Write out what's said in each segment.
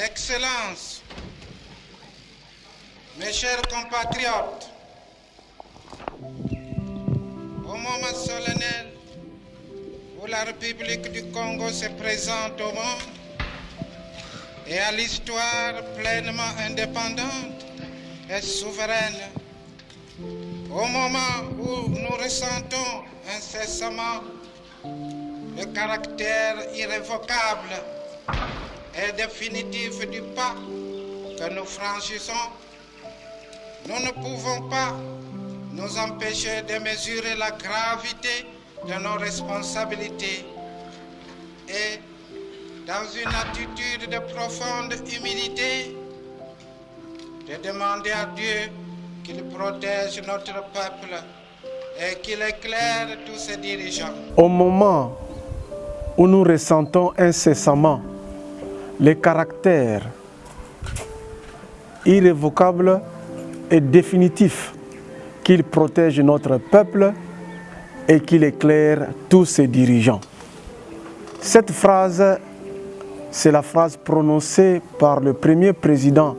Excellences, mes chers compatriotes, au moment solennel où la République du Congo se présente au monde et à l'histoire pleinement indépendante et souveraine, au moment où nous ressentons incessamment le caractère irrévocable et définitif du pas que nous franchissons, nous ne pouvons pas nous empêcher de mesurer la gravité de nos responsabilités et, dans une attitude de profonde humilité, de demander à Dieu qu'il protège notre peuple et qu'il éclaire tous ses dirigeants. Au moment où nous ressentons incessamment les caractères irrévocables et définitifs qu'il protège notre peuple et qu'il éclaire tous ses dirigeants. Cette phrase, c'est la phrase prononcée par le premier président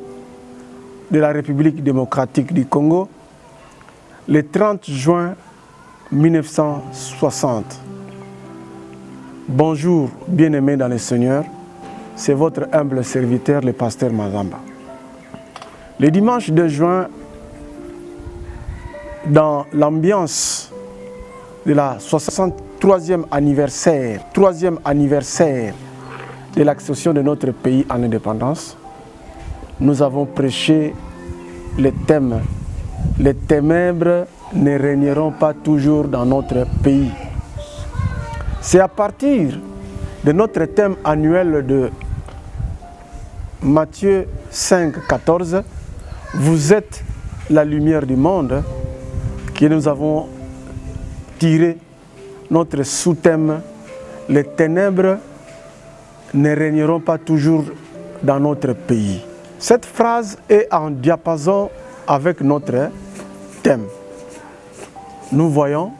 de la République démocratique du Congo le 30 juin 1960. Bonjour, bien-aimés dans le Seigneur, c'est votre humble serviteur, le pasteur Mazamba. Le dimanche 2 juin, dans l'ambiance de la 63e anniversaire, 3e anniversaire de l'accession de notre pays à l'indépendance, nous avons prêché le thème « Les ténèbres ne régneront pas toujours dans notre pays ». C'est à partir de notre thème annuel de Matthieu 5, 14, « Vous êtes la lumière du monde », que nous avons tiré notre sous-thème « Les ténèbres ne régneront pas toujours dans notre pays ». Cette phrase est en diapason avec notre thème. Nous voyons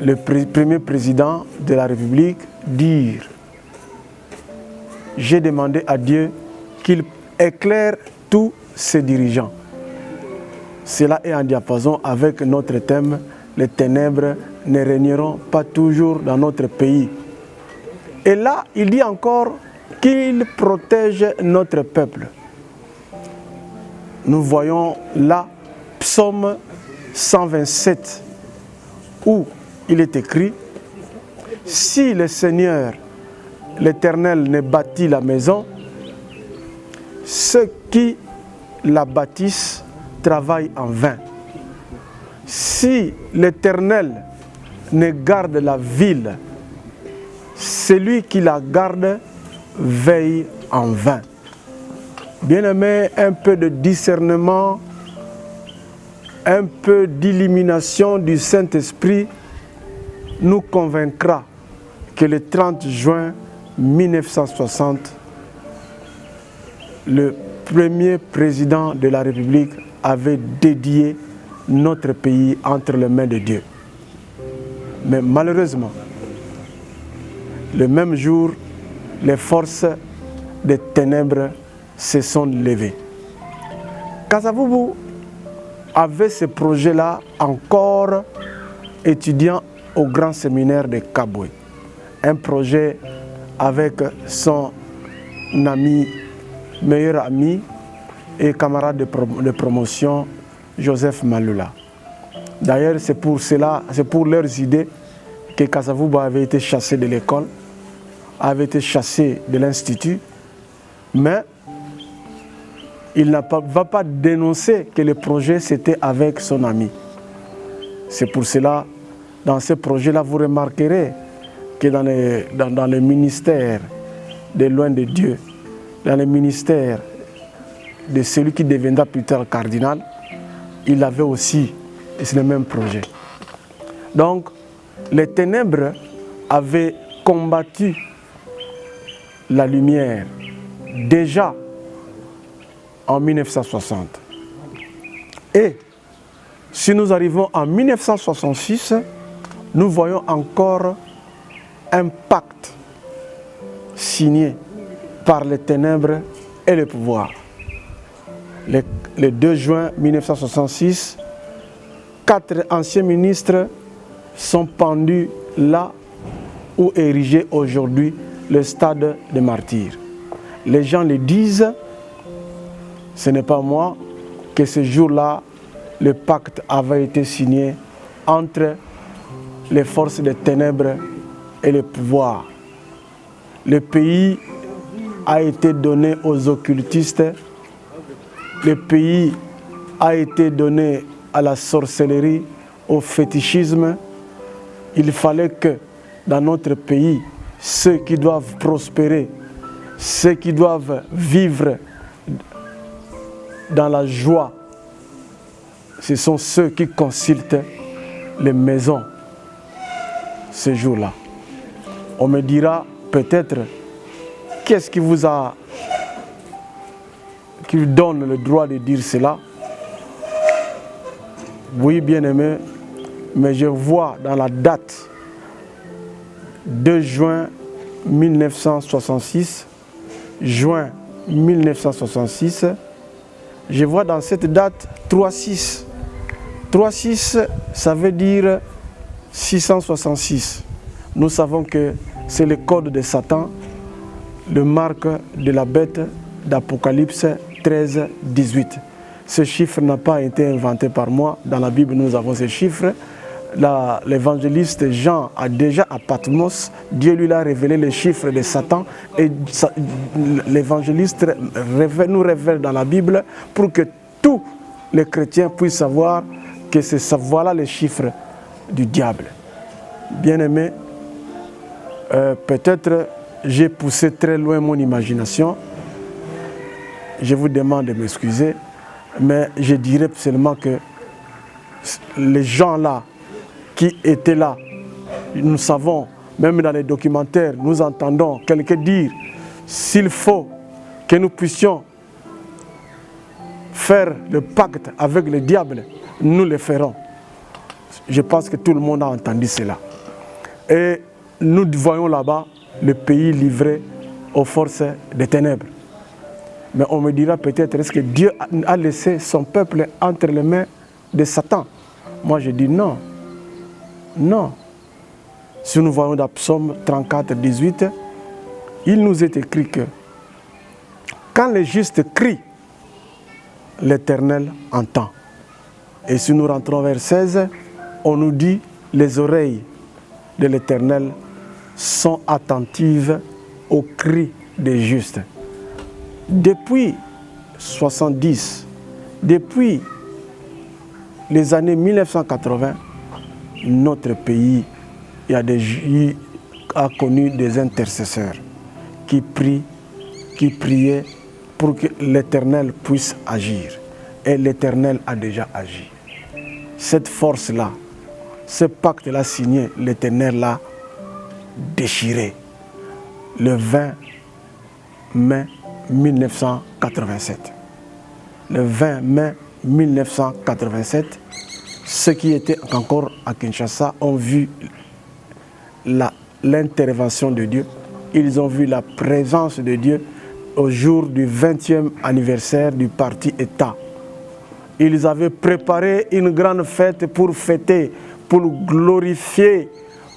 le premier président de la République dire « J'ai demandé à Dieu qu'il éclaire tous ses dirigeants ». Cela est en diapason avec notre thème « Les ténèbres ne régneront pas toujours dans notre pays ». Et là, il dit encore qu'il protège notre peuple. Nous voyons là Psaume 127 où il est écrit « Si le Seigneur, l'Éternel, ne bâtit la maison, ceux qui la bâtissent travaillent en vain. Si l'Éternel ne garde la ville, celui qui la garde veille en vain. » Bien-aimés, un peu de discernement, un peu d'illumination du Saint-Esprit nous convaincra que le 30 juin 1960, le premier président de la République avait dédié notre pays entre les mains de Dieu. Mais malheureusement, le même jour, les forces des ténèbres se sont levées. Kasavubu avait ce projet-là encore étudiant au grand séminaire de Kabwe. Un projet avec son ami, meilleur ami et camarade de promotion, Joseph Malula. D'ailleurs, c'est pour leurs idées que Kasavubu avait été chassé de l'école, avait été chassé de l'institut, mais il ne va pas dénoncer que le projet c'était avec son ami. C'est pour cela, dans ce projet-là, vous remarquerez que dans le ministère de Loin de Dieu, dans le ministère de celui qui deviendra plus tard cardinal, il avait aussi le même projet. Donc, les ténèbres avaient combattu la lumière déjà en 1960. Et si nous arrivons en 1966, nous voyons encore un pacte signé par les ténèbres et le pouvoir. Le 2 juin 1966, 4 anciens ministres sont pendus là où est érigé aujourd'hui le stade des martyrs. Les gens le disent, ce n'est pas moi, que ce jour-là, le pacte avait été signé entre les forces des ténèbres et le pouvoir. Le pays a été donné aux occultistes, le pays a été donné à la sorcellerie, au fétichisme. Il fallait que dans notre pays, ceux qui doivent prospérer, ceux qui doivent vivre dans la joie, ce sont ceux qui consultent les maisons ce jour-là. On me dira peut-être, qu'est-ce qui vous donne le droit de dire cela? Oui, bien-aimé, mais je vois dans la date 2 juin 1966, juin 1966, je vois dans cette date 3-6. 3-6, ça veut dire 666. Nous savons que c'est le code de Satan, le marque de la bête d'Apocalypse 13, 18. Ce chiffre n'a pas été inventé par moi. Dans la Bible, nous avons ce chiffre. L'évangéliste Jean a déjà à Patmos, Dieu lui a révélé les chiffres de Satan et l'évangéliste nous révèle dans la Bible pour que tous les chrétiens puissent savoir que voilà les chiffres du diable. Bien-aimé, peut-être j'ai poussé très loin mon imagination. Je vous demande de m'excuser, mais je dirais seulement que les gens là qui étaient là, nous savons, même dans les documentaires, nous entendons quelqu'un dire, s'il faut que nous puissions faire le pacte avec le diable, nous le ferons. Je pense que tout le monde a entendu cela. Et nous voyons là-bas le pays livré aux forces des ténèbres. Mais on me dira peut-être, est-ce que Dieu a laissé son peuple entre les mains de Satan? Moi je dis non. Non. Si nous voyons dans Psaume 34, 18, il nous est écrit que quand les justes crient, l'Éternel entend. Et si nous rentrons vers 16, on nous dit les oreilles de l'Éternel sont attentives aux cris des justes. Depuis 70, depuis les années 1980, notre pays a connu des intercesseurs qui priaient pour que l'Éternel puisse agir. Et l'Éternel a déjà agi. Cette force-là, ce pacte-là signé, l'Éternel l'a déchiré le 20 mai 1987. Le 20 mai 1987, ceux qui étaient encore à Kinshasa ont vu l'intervention de Dieu. Ils ont vu la présence de Dieu au jour du 20e anniversaire du parti État. Ils avaient préparé une grande fête pour fêter, pour glorifier,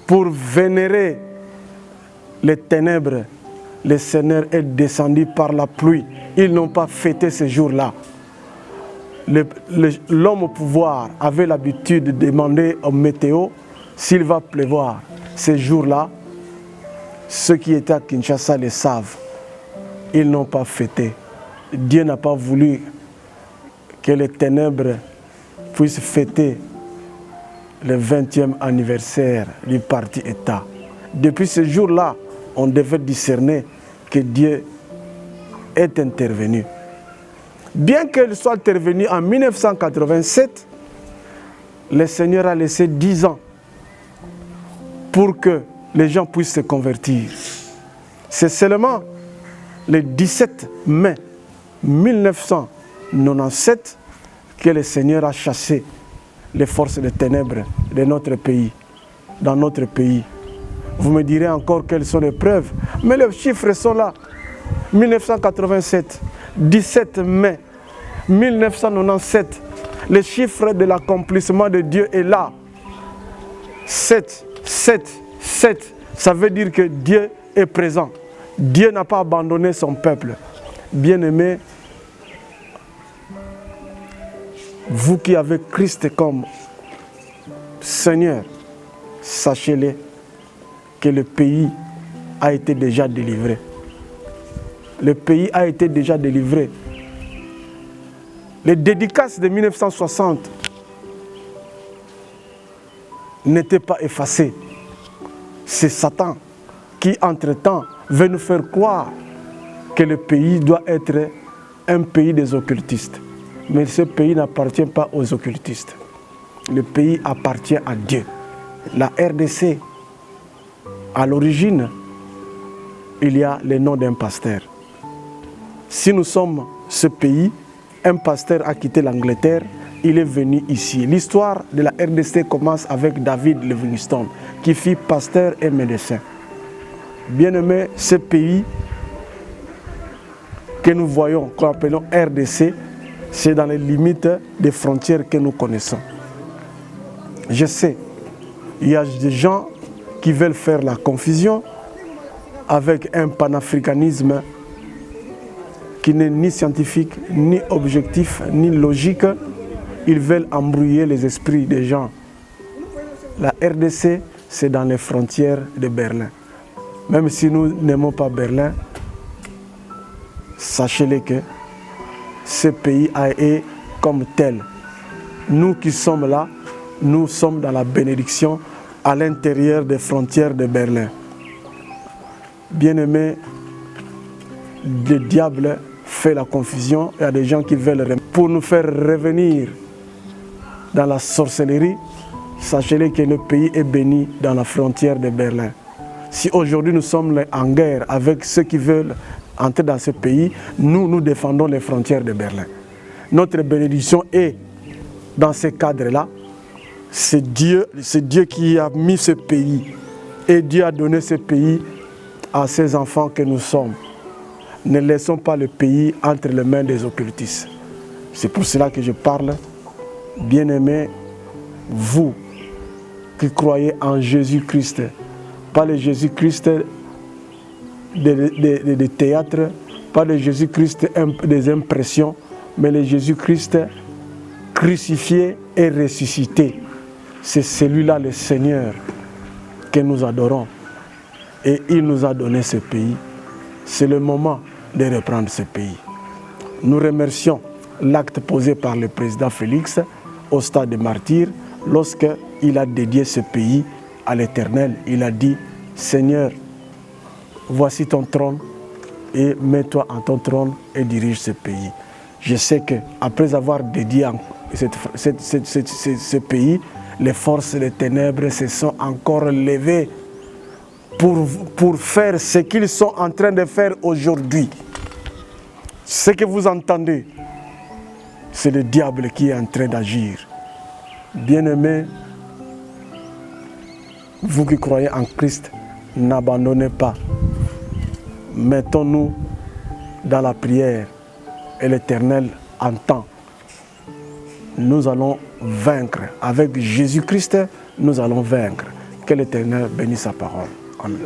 pour vénérer les ténèbres. Le Seigneur est descendu par la pluie. Ils n'ont pas fêté ce jour-là. L'homme au pouvoir avait l'habitude de demander au météo s'il va pleuvoir. Ces jours-là, ceux qui étaient à Kinshasa le savent. Ils n'ont pas fêté. Dieu n'a pas voulu que les ténèbres puissent fêter le 20e anniversaire du parti État. Depuis ce jour-là, on devait discerner que Dieu est intervenu. Bien qu'il soit intervenu en 1987, le Seigneur a laissé 10 ans pour que les gens puissent se convertir. C'est seulement le 17 mai 1997 que le Seigneur a chassé les forces des ténèbres de notre pays, dans notre pays. Vous me direz encore quelles sont les preuves, mais les chiffres sont là. 1987, 17 mai 1997, le chiffre de l'accomplissement de Dieu est là. 7, 7, 7, ça veut dire que Dieu est présent. Dieu n'a pas abandonné son peuple. Bien-aimés, vous qui avez Christ comme Seigneur, sachez-le que le pays a été déjà délivré. Le pays a été déjà délivré. Les dédicaces de 1960 n'étaient pas effacées. C'est Satan qui, entre-temps, veut nous faire croire que le pays doit être un pays des occultistes. Mais ce pays n'appartient pas aux occultistes. Le pays appartient à Dieu. La RDC, à l'origine, il y a le nom d'un pasteur. Si nous sommes ce pays, un pasteur a quitté l'Angleterre, il est venu ici. L'histoire de la RDC commence avec David Livingstone, qui fut pasteur et médecin. Bien-aimé, ce pays que nous voyons, qu'on appelons RDC, c'est dans les limites des frontières que nous connaissons. Je sais, il y a des gens qui veulent faire la confusion avec un panafricanisme qui n'est ni scientifique, ni objectif, ni logique. Ils veulent embrouiller les esprits des gens. La RDC, c'est dans les frontières de Berlin. Même si nous n'aimons pas Berlin, sachez-le que ce pays est comme tel. Nous qui sommes là, nous sommes dans la bénédiction à l'intérieur des frontières de Berlin. Bien-aimés, le diable fait la confusion. Il y a des gens qui veulent, pour nous faire revenir dans la sorcellerie, sachez-le que le pays est béni dans la frontière de Berlin. Si aujourd'hui nous sommes en guerre avec ceux qui veulent entrer dans ce pays, nous défendons les frontières de Berlin. Notre bénédiction est dans ce cadre-là. C'est Dieu qui a mis ce pays. Et Dieu a donné ce pays à ses enfants que nous sommes. Ne laissons pas le pays entre les mains des occultistes. C'est pour cela que je parle. Bien-aimés, vous qui croyez en Jésus-Christ, pas le Jésus-Christ des théâtres, pas le Jésus-Christ des impressions, mais le Jésus-Christ crucifié et ressuscité. C'est celui-là, le Seigneur, que nous adorons. Et il nous a donné ce pays. C'est le moment de reprendre ce pays. Nous remercions l'acte posé par le président Félix au stade des martyrs lorsqu'il a dédié ce pays à l'Éternel. Il a dit, Seigneur, voici ton trône et mets-toi en ton trône et dirige ce pays. Je sais qu'après avoir dédié ce pays, les forces des ténèbres se sont encore levées pour faire ce qu'ils sont en train de faire aujourd'hui. Ce que vous entendez, c'est le diable qui est en train d'agir. Bien-aimés, vous qui croyez en Christ, n'abandonnez pas. Mettons-nous dans la prière et l'Éternel entend. Nous allons vaincre. Avec Jésus-Christ, nous allons vaincre. Que l'Éternel bénisse sa parole. Amen.